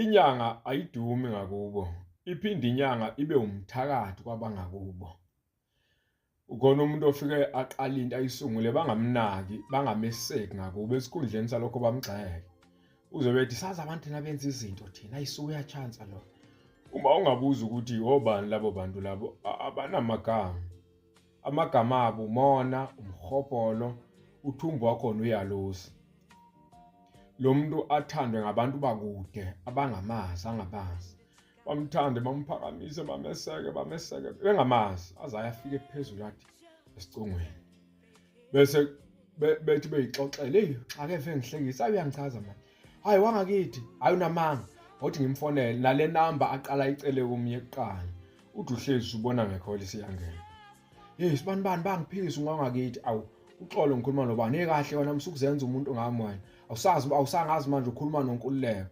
Inyanga ayidumi ngakubo, iphinde inyanga ibe umthakathi kwabangakubo. Ukhona umuntu ofike aqala into ayisungule bangamnaki, bangameseki ngakubo esikhundleni salokho bamgxeke. Uzobe ethi sazi abantu thina benza izinto thina ayisuke yachansa lo. Uma ungabuza ukuthi obani labo bantu labo abanamagama. Amagama abo umona, umhobholo, uthumbu wakhona uyalusi. Lo muntu athandwe ngabantu bakude abangamazi angabazi. Bamthande bamphakamise bameseke bengamazi aze ayafika phezulu athi esicongweni. Bese bethi beyixoxele hey xa ke ve ngihlekisa uyangichaza manje. Hayi wangakithi hayi unamanga othi ngimfonele nale number aqala icele kumnye kuqala. Uthi uhlezi ubona ngekholi siyangena. Hey sibani bangiphikisa ungangakithi awu uxolo ngikhuluma nobani ekahle wena msukuzenza umuntu ngami wena. Awusangazi manje ukhuluma noNkululeko.